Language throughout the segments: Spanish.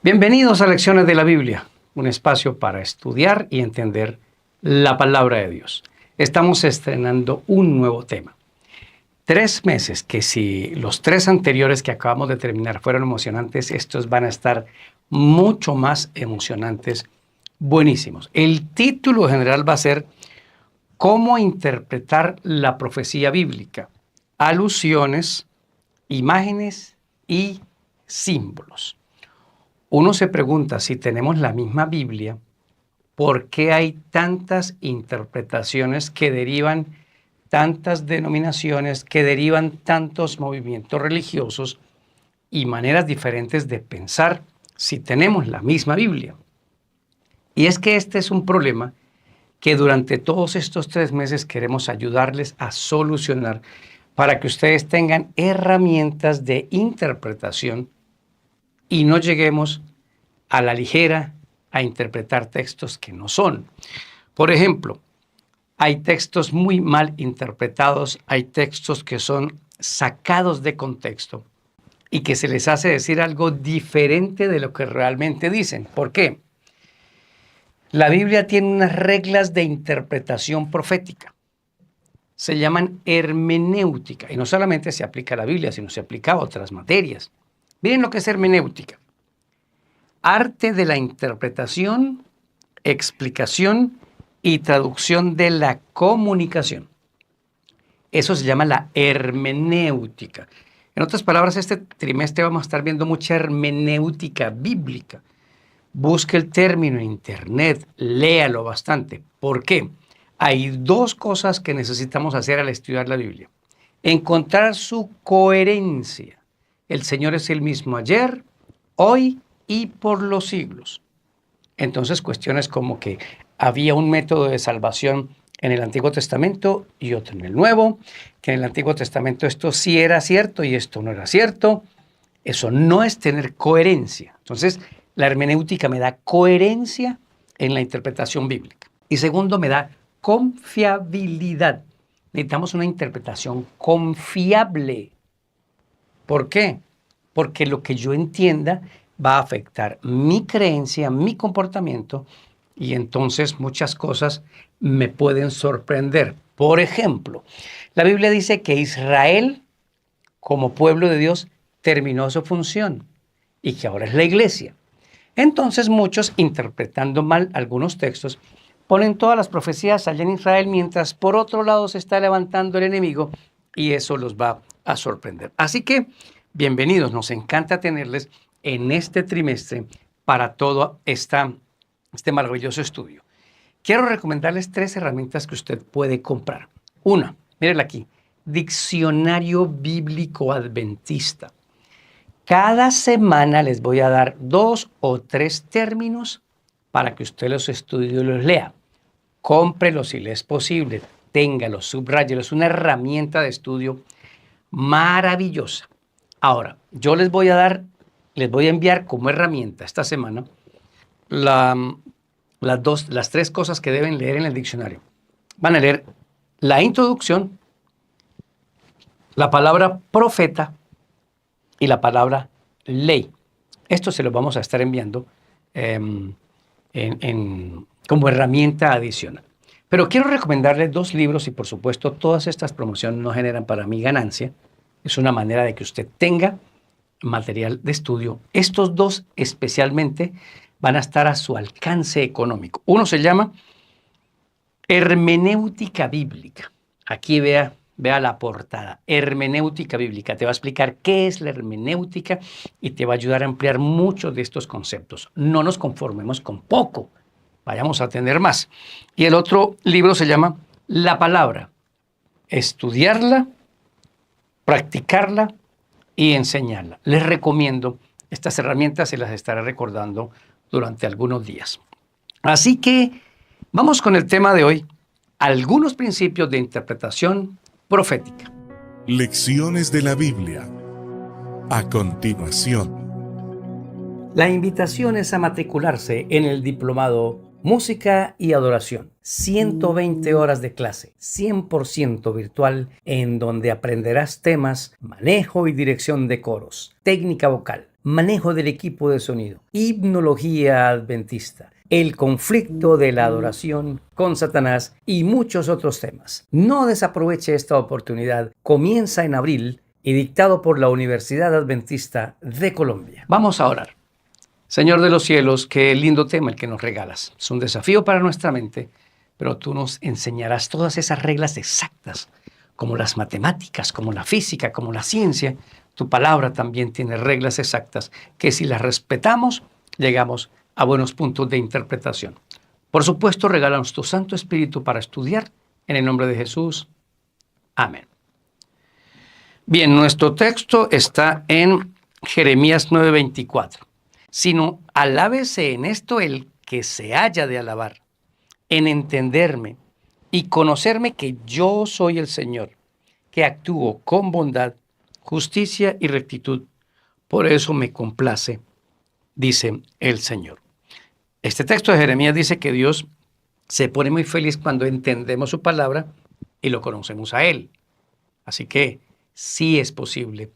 Bienvenidos a Lecciones de la Biblia, un espacio para estudiar y entender la palabra de Dios. Estamos estrenando un nuevo tema. 3 meses que si los 3 anteriores que acabamos de terminar fueron emocionantes, estos van a estar mucho más emocionantes, buenísimos. El título general va a ser ¿Cómo interpretar la profecía bíblica? Alusiones, imágenes y símbolos. Uno se pregunta, si tenemos la misma Biblia, ¿por qué hay tantas interpretaciones que derivan tantas denominaciones, que derivan tantos movimientos religiosos y maneras diferentes de pensar si tenemos la misma Biblia? Y es que este es un problema que durante todos estos 3 meses queremos ayudarles a solucionar para que ustedes tengan herramientas de interpretación y no lleguemos a la ligera a interpretar textos que no son. Por ejemplo, hay textos muy mal interpretados, hay textos que son sacados de contexto y que se les hace decir algo diferente de lo que realmente dicen. ¿Por qué? La Biblia tiene unas reglas de interpretación profética. Se llaman hermenéutica y no solamente se aplica a la Biblia, sino se aplica a otras materias. Miren lo que es hermenéutica. Arte de la interpretación, explicación y traducción de la comunicación. Eso se llama la hermenéutica. En otras palabras, este trimestre vamos a estar viendo mucha hermenéutica bíblica. Busque el término en internet, léalo bastante. ¿Por qué? Hay 2 cosas que necesitamos hacer al estudiar la Biblia. Encontrar su coherencia. El Señor es el mismo ayer, hoy y por los siglos. Entonces, cuestiones como que había un método de salvación en el Antiguo Testamento y otro en el Nuevo, que en el Antiguo Testamento esto sí era cierto y esto no era cierto. Eso no es tener coherencia. Entonces, la hermenéutica me da coherencia en la interpretación bíblica. Y segundo, me da confiabilidad. Necesitamos una interpretación confiable. ¿Por qué? Porque lo que yo entienda va a afectar mi creencia, mi comportamiento, y entonces muchas cosas me pueden sorprender. Por ejemplo, la Biblia dice que Israel, como pueblo de Dios, terminó su función y que ahora es la iglesia. Entonces muchos, interpretando mal algunos textos, ponen todas las profecías allá en Israel, mientras por otro lado se está levantando el enemigo y eso los va a sorprender. Así que, bienvenidos, nos encanta tenerles en este trimestre para todo este maravilloso estudio. Quiero recomendarles 3 herramientas que usted puede comprar. Una, mírenla aquí, Diccionario Bíblico Adventista. Cada semana les voy a dar 2 o 3 términos para que usted los estudie y los lea. Cómprelos si le es posible, téngalos, subráyelos. Es una herramienta de estudio maravillosa. Ahora, yo les voy a enviar como herramienta esta semana las 3 cosas que deben leer en el diccionario. Van a leer la introducción, la palabra profeta y la palabra ley. Esto se lo vamos a estar enviando como herramienta adicional. Pero quiero recomendarles 2 libros y por supuesto todas estas promociones no generan para mí ganancia. Es una manera de que usted tenga material de estudio. Estos 2 especialmente van a estar a su alcance económico. Uno se llama Hermenéutica Bíblica. Aquí vea la portada, hermenéutica bíblica. Te va a explicar qué es la hermenéutica y te va a ayudar a ampliar muchos de estos conceptos. No nos conformemos con poco, vayamos a tener más. Y el otro libro se llama La Palabra. Estudiarla, practicarla y enseñarla. Les recomiendo estas herramientas, se las estaré recordando durante algunos días. Así que vamos con el tema de hoy, algunos principios de interpretación profética. Lecciones de la Biblia. A continuación. La invitación es a matricularse en el diplomado Música y Adoración. 120 horas de clase, 100% virtual, en donde aprenderás temas, manejo y dirección de coros, técnica vocal, manejo del equipo de sonido, himnología adventista, el conflicto de la adoración con Satanás y muchos otros temas. No desaproveche esta oportunidad. Comienza en abril y dictado por la Universidad Adventista de Colombia. Vamos a orar. Señor de los cielos, qué lindo tema el que nos regalas. Es un desafío para nuestra mente, pero tú nos enseñarás todas esas reglas exactas, como las matemáticas, como la física, como la ciencia. Tu palabra también tiene reglas exactas que si las respetamos, llegamos a buenos puntos de interpretación. Por supuesto, regálanos tu Santo Espíritu para estudiar. En el nombre de Jesús. Amén. Bien, nuestro texto está en Jeremías 9:24. Sino alábese en esto el que se haya de alabar, en entenderme y conocerme que yo soy el Señor, que actúo con bondad, justicia y rectitud. Por eso me complace, dice el Señor. Este texto de Jeremías dice que Dios se pone muy feliz cuando entendemos su palabra y lo conocemos a Él. Así que sí es posible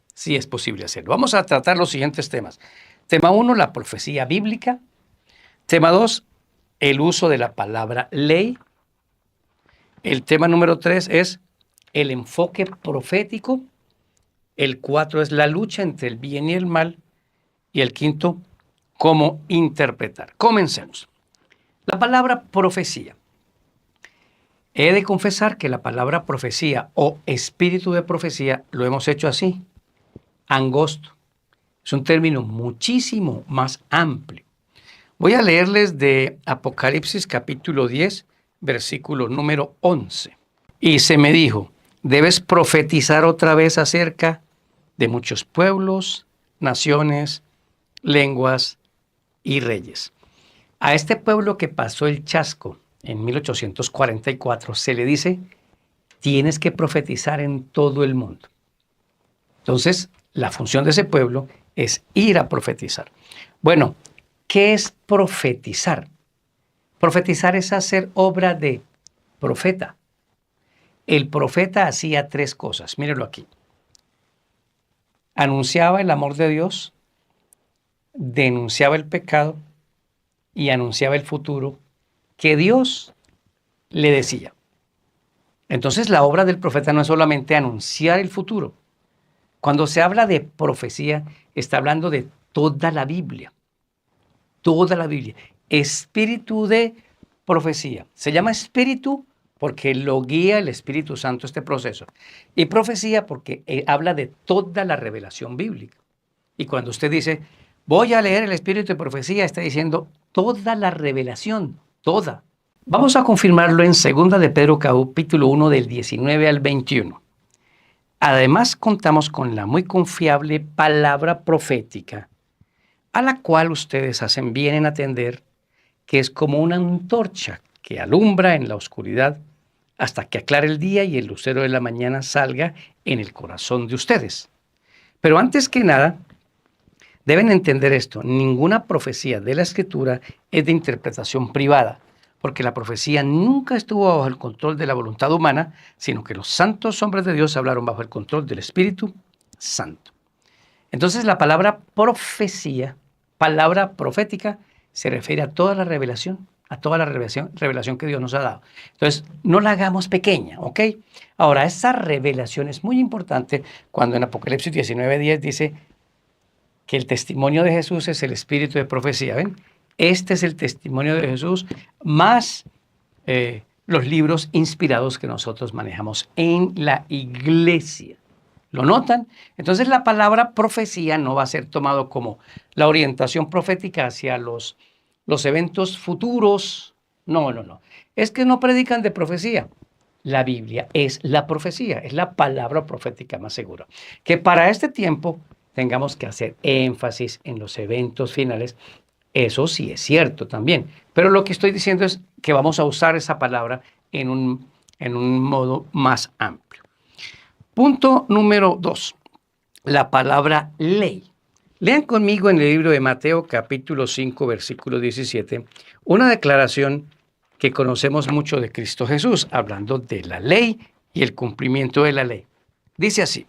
hacerlo. Vamos a tratar los siguientes temas. Tema 1, la profecía bíblica. Tema 2, el uso de la palabra ley. El tema número 3 es el enfoque profético. El 4 es la lucha entre el bien y el mal. Y el 5, cómo interpretar. Comencemos. La palabra profecía. He de confesar que la palabra profecía o espíritu de profecía lo hemos hecho así, angosto. Es un término muchísimo más amplio. Voy a leerles de Apocalipsis capítulo 10, versículo número 11. Y se me dijo, debes profetizar otra vez acerca de muchos pueblos, naciones, lenguas y reyes. A este pueblo que pasó el chasco en 1844 se le dice, tienes que profetizar en todo el mundo. Entonces, la función de ese pueblo es ir a profetizar. Bueno, ¿qué es profetizar? Profetizar es hacer obra de profeta. El profeta hacía 3 cosas, mírenlo aquí. Anunciaba el amor de Dios, denunciaba el pecado y anunciaba el futuro que Dios le decía. Entonces la obra del profeta no es solamente anunciar el futuro. Cuando se habla de profecía, está hablando de toda la Biblia. Toda la Biblia. Espíritu de profecía. Se llama espíritu porque lo guía el Espíritu Santo este proceso. Y profecía porque habla de toda la revelación bíblica. Y cuando usted dice, voy a leer el espíritu de profecía, está diciendo toda la revelación, toda. Vamos a confirmarlo en 2 de Pedro capítulo 1 del 19 al 21. Además, contamos con la muy confiable palabra profética, a la cual ustedes hacen bien en atender, que es como una antorcha que alumbra en la oscuridad hasta que aclare el día y el lucero de la mañana salga en el corazón de ustedes. Pero antes que nada, deben entender esto, ninguna profecía de la Escritura es de interpretación privada, porque la profecía nunca estuvo bajo el control de la voluntad humana, sino que los santos hombres de Dios hablaron bajo el control del Espíritu Santo. Entonces la palabra profecía, palabra profética, se refiere a toda la revelación, revelación que Dios nos ha dado. Entonces, no la hagamos pequeña, ¿ok? Ahora, esa revelación es muy importante cuando en Apocalipsis 19:10 dice que el testimonio de Jesús es el espíritu de profecía, ¿ven? Este es el testimonio de Jesús, más los libros inspirados que nosotros manejamos en la iglesia. ¿Lo notan? Entonces la palabra profecía no va a ser tomado como la orientación profética hacia los eventos futuros. No. Es que no predican de profecía. La Biblia es la profecía, es la palabra profética más segura. Que para este tiempo tengamos que hacer énfasis en los eventos finales. Eso sí es cierto también, pero lo que estoy diciendo es que vamos a usar esa palabra en un modo más amplio. Punto número 2, la palabra ley. Lean conmigo en el libro de Mateo capítulo 5, versículo 17, una declaración que conocemos mucho de Cristo Jesús, hablando de la ley y el cumplimiento de la ley. Dice así,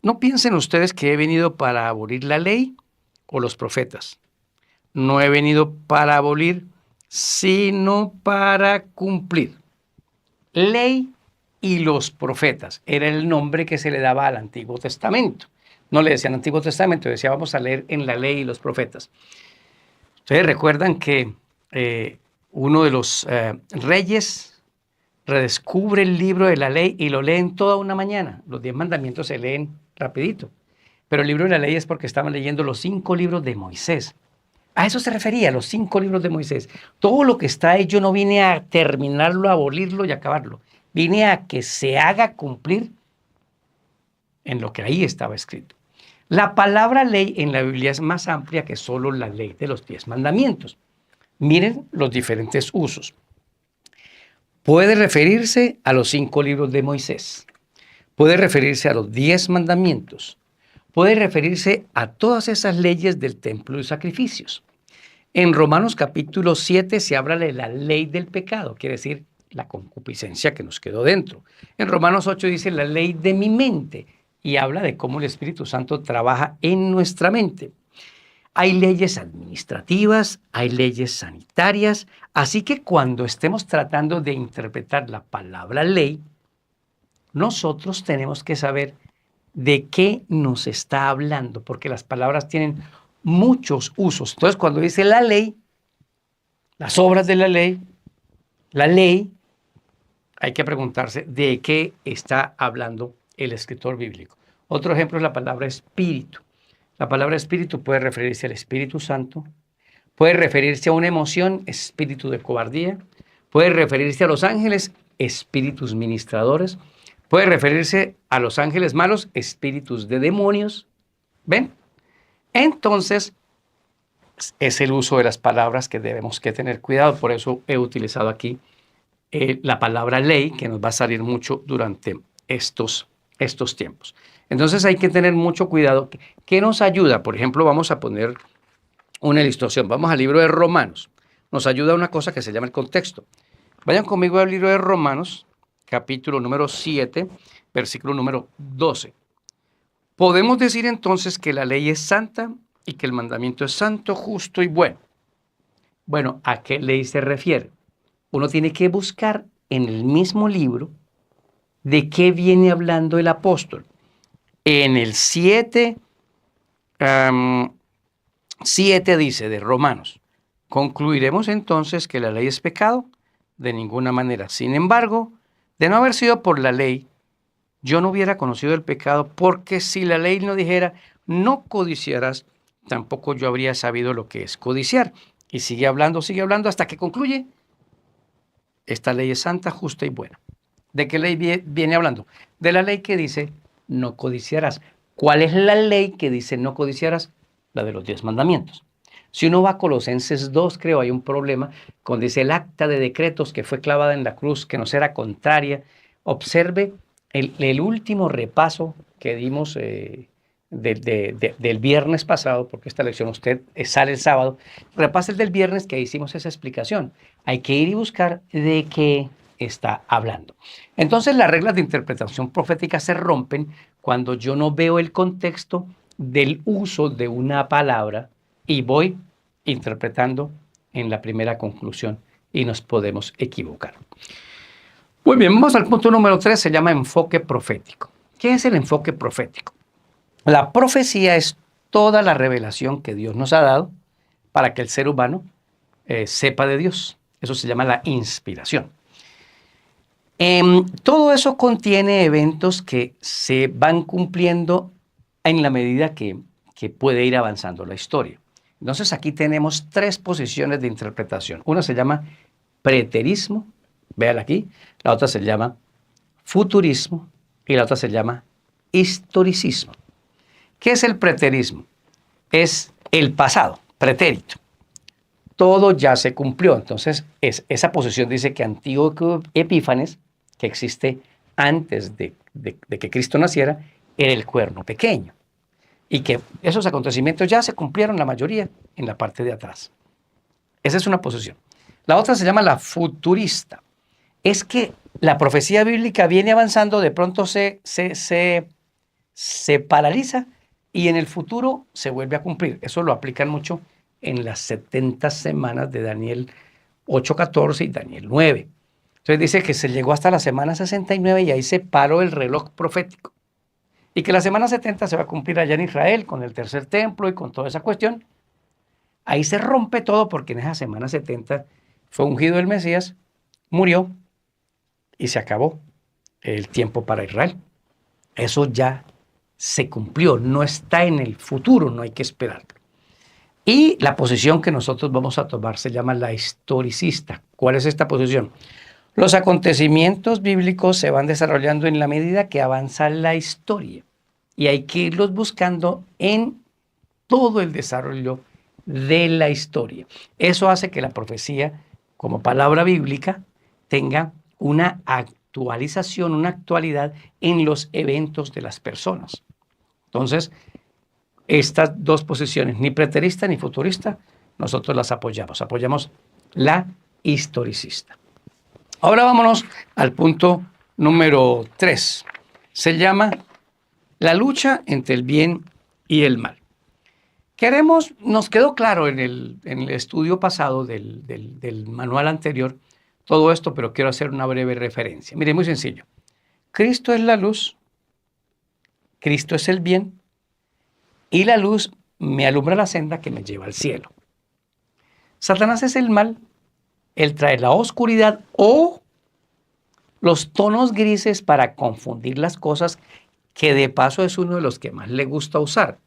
no piensen ustedes que he venido para abolir la ley o los profetas. No he venido para abolir, sino para cumplir. Ley y los profetas era el nombre que se le daba al Antiguo Testamento. No le decían Antiguo Testamento, decía vamos a leer en la ley y los profetas. Ustedes recuerdan que uno de los reyes redescubre el libro de la ley y lo leen toda una mañana. Los 10 mandamientos se leen rapidito. Pero el libro de la ley es porque estaban leyendo los 5 libros de Moisés. A eso se refería, los 5 libros de Moisés. Todo lo que está ahí, yo no vine a terminarlo, a abolirlo y acabarlo. Vine a que se haga cumplir en lo que ahí estaba escrito. La palabra ley en la Biblia es más amplia que solo la ley de los 10 mandamientos. Miren los diferentes usos. Puede referirse a los 5 libros de Moisés. Puede referirse a los 10 mandamientos. Puede referirse a todas esas leyes del templo y sacrificios. En Romanos capítulo 7 se habla de la ley del pecado, quiere decir la concupiscencia que nos quedó dentro. En Romanos 8 dice la ley de mi mente y habla de cómo el Espíritu Santo trabaja en nuestra mente. Hay leyes administrativas, hay leyes sanitarias, así que cuando estemos tratando de interpretar la palabra ley, nosotros tenemos que saber de qué nos está hablando, porque las palabras tienen muchos usos. Entonces, cuando dice la ley, las obras de la ley, hay que preguntarse de qué está hablando el escritor bíblico. Otro ejemplo es la palabra espíritu. La palabra espíritu puede referirse al Espíritu Santo, puede referirse a una emoción, espíritu de cobardía, puede referirse a los ángeles, espíritus ministradores, puede referirse a los ángeles malos, espíritus de demonios. ¿Ven? Entonces, es el uso de las palabras que debemos que tener cuidado. Por eso he utilizado aquí la palabra ley, que nos va a salir mucho durante estos tiempos. Entonces hay que tener mucho cuidado. ¿Qué nos ayuda? Por ejemplo, vamos a poner una ilustración. Vamos al libro de Romanos. Nos ayuda una cosa que se llama el contexto. Vayan conmigo al libro de Romanos, capítulo número 7, versículo número 12. Podemos decir entonces que la ley es santa y que el mandamiento es santo, justo y bueno. Bueno, ¿a qué ley se refiere? Uno tiene que buscar en el mismo libro de qué viene hablando el apóstol. En el 7 dice de Romanos, concluiremos entonces que la ley es pecado, de ninguna manera. Sin embargo, de no haber sido por la ley, yo no hubiera conocido el pecado, porque si la ley no dijera, no codiciarás, tampoco yo habría sabido lo que es codiciar. Y sigue hablando hasta que concluye. Esta ley es santa, justa y buena. ¿De qué ley viene hablando? De la ley que dice, no codiciarás. ¿Cuál es la ley que dice no codiciarás? La de los 10 mandamientos. Si uno va a Colosenses 2, creo, hay un problema, cuando dice el acta de decretos que fue clavada en la cruz, que nos era contraria. Observe el último repaso que dimos del viernes pasado, porque esta lección usted sale el sábado. Repase el del viernes que hicimos esa explicación. Hay que ir y buscar de qué está hablando. Entonces las reglas de interpretación profética se rompen cuando yo no veo el contexto del uso de una palabra y voy interpretando en la primera conclusión y nos podemos equivocar. Muy bien, vamos al punto número 3, se llama enfoque profético. ¿Qué es el enfoque profético? La profecía es toda la revelación que Dios nos ha dado para que el ser humano sepa de Dios. Eso se llama la inspiración. Todo eso contiene eventos que se van cumpliendo en la medida que puede ir avanzando la historia. Entonces aquí tenemos 3 posiciones de interpretación. Una se llama preterismo, véala aquí. La otra se llama futurismo y la otra se llama historicismo. ¿Qué es el preterismo? Es el pasado, pretérito. Todo ya se cumplió. Entonces, esa posición dice que Antíoco Epífanes, que existe antes de que Cristo naciera, era el cuerno pequeño. Y que esos acontecimientos ya se cumplieron la mayoría en la parte de atrás. Esa es una posición. La otra se llama la futurista. Es que la profecía bíblica viene avanzando, de pronto se se paraliza y en el futuro se vuelve a cumplir. Eso lo aplican mucho en las 70 semanas de Daniel 8:14 y Daniel 9. Entonces dice que se llegó hasta la semana 69 y ahí se paró el reloj profético. Y que la semana 70 se va a cumplir allá en Israel con el tercer templo y con toda esa cuestión. Ahí se rompe todo porque en esa semana 70 fue ungido el Mesías, murió y se acabó el tiempo para Israel. Eso ya se cumplió, no está en el futuro, no hay que esperarlo. Y la posición que nosotros vamos a tomar se llama la historicista. ¿Cuál es esta posición? Los acontecimientos bíblicos se van desarrollando en la medida que avanza la historia y hay que irlos buscando en todo el desarrollo de la historia. Eso hace que la profecía, como palabra bíblica, tenga una actualización, una actualidad en los eventos de las personas. Entonces, estas dos posiciones, ni preterista ni futurista, nosotros las apoyamos. Apoyamos la historicista. Ahora vámonos al punto número 3. Se llama la lucha entre el bien y el mal. Nos quedó claro en el estudio pasado del manual anterior todo esto, pero quiero hacer una breve referencia. Mire, muy sencillo. Cristo es la luz, Cristo es el bien, y la luz me alumbra la senda que me lleva al cielo. Satanás es el mal, él trae la oscuridad o los tonos grises para confundir las cosas, que de paso es uno de los que más le gusta usar.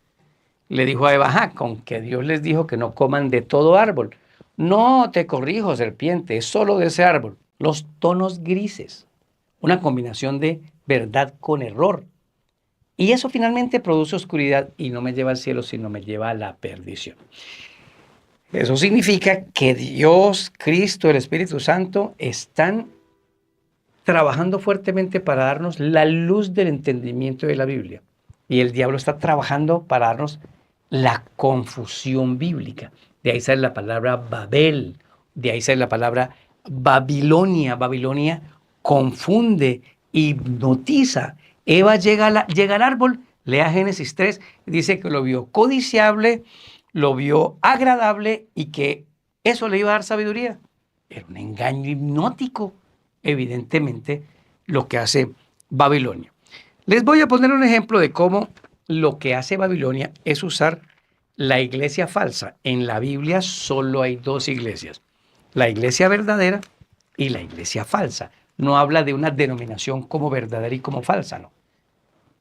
Le dijo a Eva, con que Dios les dijo que no coman de todo árbol. No, te corrijo, serpiente, es solo de ese árbol. Los tonos grises, una combinación de verdad con error. Y eso finalmente produce oscuridad y no me lleva al cielo, sino me lleva a la perdición. Eso significa que Dios, Cristo, el Espíritu Santo están trabajando fuertemente para darnos la luz del entendimiento de la Biblia. Y el diablo está trabajando para darnos la confusión bíblica. De ahí sale la palabra Babel, de ahí sale la palabra Babilonia. Babilonia confunde, hipnotiza. Eva llega al árbol, lea Génesis 3, dice que lo vio codiciable, lo vio agradable y que eso le iba a dar sabiduría. Era un engaño hipnótico, evidentemente, lo que hace Babilonia. Les voy a poner un ejemplo de cómo lo que hace Babilonia es usar la iglesia falsa. En la Biblia solo hay dos iglesias, la iglesia verdadera y la iglesia falsa. No habla de una denominación como verdadera y como falsa, no.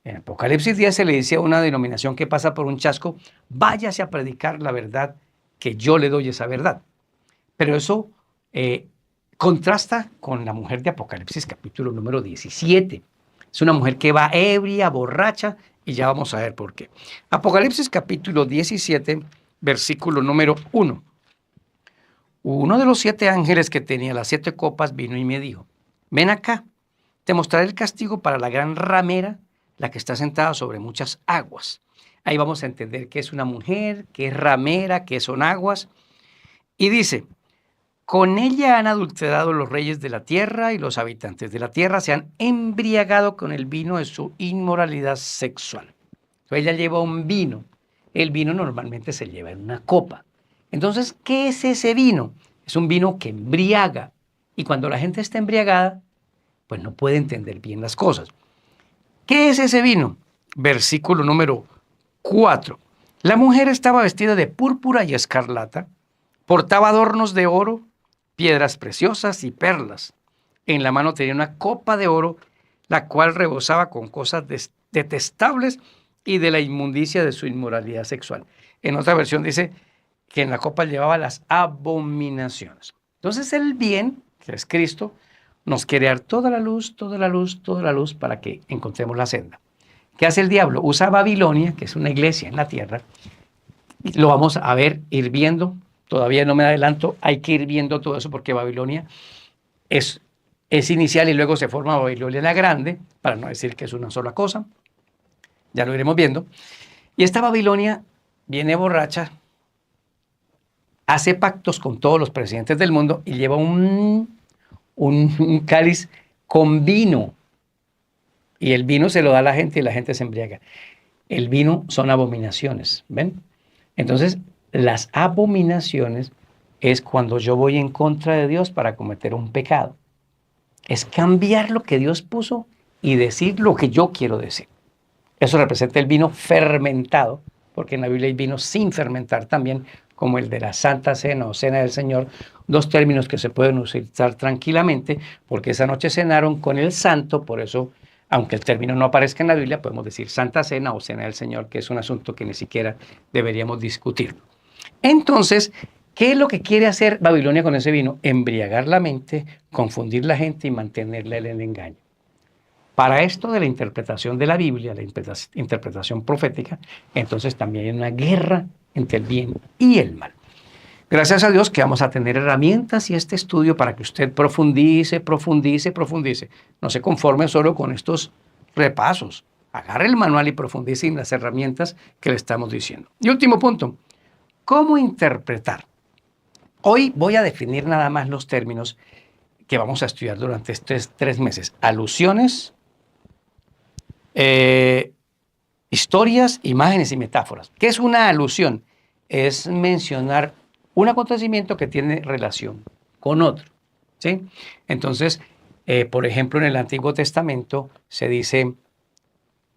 En Apocalipsis 10 se le dice a una denominación que pasa por un chasco, váyase a predicar la verdad, que yo le doy esa verdad. Pero eso contrasta con la mujer de Apocalipsis capítulo número 17. Es una mujer que va ebria, borracha, y ya vamos a ver por qué. Apocalipsis capítulo 17, versículo número 1. Uno de los 7 ángeles que tenía las 7 copas vino y me dijo, ven acá, te mostraré el castigo para la gran ramera, la que está sentada sobre muchas aguas. Ahí vamos a entender que es una mujer, que es ramera, que son aguas. Y dice, con ella han adulterado los reyes de la tierra y los habitantes de la tierra se han embriagado con el vino de su inmoralidad sexual. Entonces ella lleva un vino. El vino normalmente se lleva en una copa. Entonces, ¿qué es ese vino? Es un vino que embriaga. Y cuando la gente está embriagada, pues no puede entender bien las cosas. ¿Qué es ese vino? Versículo número 4. La mujer estaba vestida de púrpura y escarlata, portaba adornos de oro, piedras preciosas y perlas. En la mano tenía una copa de oro, la cual rebosaba con cosas detestables y de la inmundicia de su inmoralidad sexual. En otra versión dice que en la copa llevaba las abominaciones. Entonces el bien, que es Cristo, nos quiere dar toda la luz, toda la luz, toda la luz para que encontremos la senda. ¿Qué hace el diablo? Usa Babilonia, que es una iglesia en la tierra, y lo vamos a ver ir viendo. Todavía no me adelanto, hay que ir viendo todo eso porque Babilonia es inicial y luego se forma Babilonia la Grande, para no decir que es una sola cosa. Ya lo iremos viendo. Y esta Babilonia viene borracha, hace pactos con todos los presidentes del mundo y lleva un cáliz con vino. Y el vino se lo da a la gente y la gente se embriaga. El vino son abominaciones, ¿ven? Entonces, las abominaciones es cuando yo voy en contra de Dios para cometer un pecado. Es cambiar lo que Dios puso y decir lo que yo quiero decir. Eso representa el vino fermentado, porque en la Biblia hay vino sin fermentar también, como el de la Santa Cena o Cena del Señor, dos términos que se pueden utilizar tranquilamente, porque esa noche cenaron con el Santo, por eso, aunque el término no aparezca en la Biblia, podemos decir Santa Cena o Cena del Señor, que es un asunto que ni siquiera deberíamos discutir. Entonces, ¿qué es lo que quiere hacer Babilonia con ese vino? Embriagar la mente, confundir la gente y mantenerla en el engaño. Para esto de la interpretación de la Biblia, la interpretación profética, entonces también hay una guerra entre el bien y el mal. Gracias a Dios que vamos a tener herramientas y este estudio para que usted profundice. No se conforme solo con estos repasos. Agarre el manual y profundice en las herramientas que le estamos diciendo. Y último punto, ¿cómo interpretar? Hoy voy a definir nada más los términos que vamos a estudiar durante estos 3 meses. Alusiones, historias, imágenes y metáforas. ¿Qué es una alusión? Es mencionar un acontecimiento que tiene relación con otro, ¿sí? Entonces, por ejemplo, en el Antiguo Testamento se dice,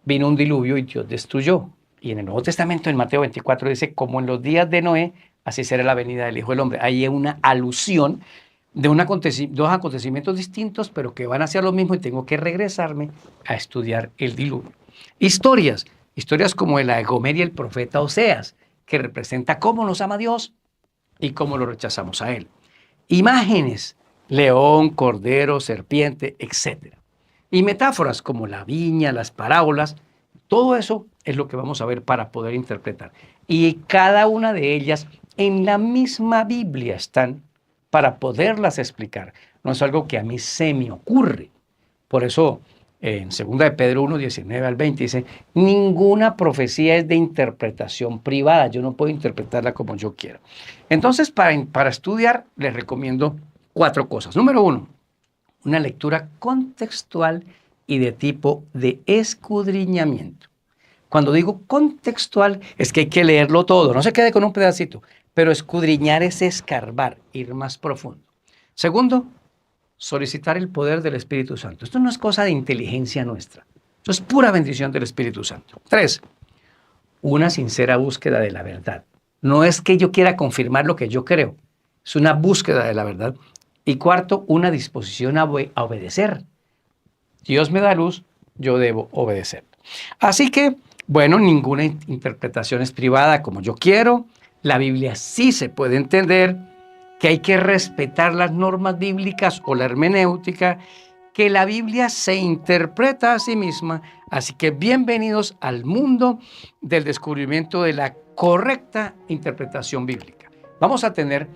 vino un diluvio y Dios destruyó. Y en el Nuevo Testamento, en Mateo 24, dice, como en los días de Noé, así será la venida del Hijo del Hombre. Ahí hay una alusión de dos acontecimientos distintos, pero que van hacia lo mismo y tengo que regresarme a estudiar el diluvio. Historias como la Gomer y el profeta Oseas, que representa cómo nos ama Dios y cómo lo rechazamos a Él. Imágenes, león, cordero, serpiente, etc. Y metáforas como la viña, las parábolas, todo eso es lo que vamos a ver para poder interpretar. Y cada una de ellas en la misma Biblia están para poderlas explicar. No es algo que a mí se me ocurre. Por eso, en 2 de Pedro 1, 19 al 20, dice, ninguna profecía es de interpretación privada. Yo no puedo interpretarla como yo quiero. Entonces, para estudiar, les recomiendo 4 cosas. Número 1, una lectura contextual y de tipo de escudriñamiento. Cuando digo contextual, es que hay que leerlo todo. No se quede con un pedacito. Pero escudriñar es escarbar, ir más profundo. Segundo, solicitar el poder del Espíritu Santo. Esto no es cosa de inteligencia nuestra. Esto es pura bendición del Espíritu Santo. 3, una sincera búsqueda de la verdad. No es que yo quiera confirmar lo que yo creo. Es una búsqueda de la verdad. Y 4, una disposición a obedecer. Dios me da luz, yo debo obedecer. Así que, bueno, ninguna interpretación es privada como yo quiero. La Biblia sí se puede entender, que hay que respetar las normas bíblicas o la hermenéutica, que la Biblia se interpreta a sí misma. Así que bienvenidos al mundo del descubrimiento de la correcta interpretación bíblica. Vamos a tener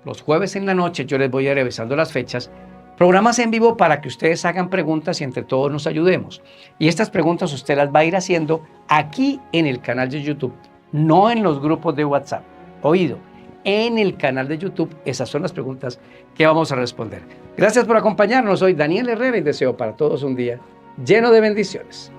los jueves en la noche, yo les voy a ir revisando las fechas, programas en vivo para que ustedes hagan preguntas y entre todos nos ayudemos. Y estas preguntas usted las va a ir haciendo aquí en el canal de YouTube, no en los grupos de WhatsApp. Oído, en el canal de YouTube, esas son las preguntas que vamos a responder. Gracias por acompañarnos. Soy Daniel Herrera y deseo para todos un día lleno de bendiciones.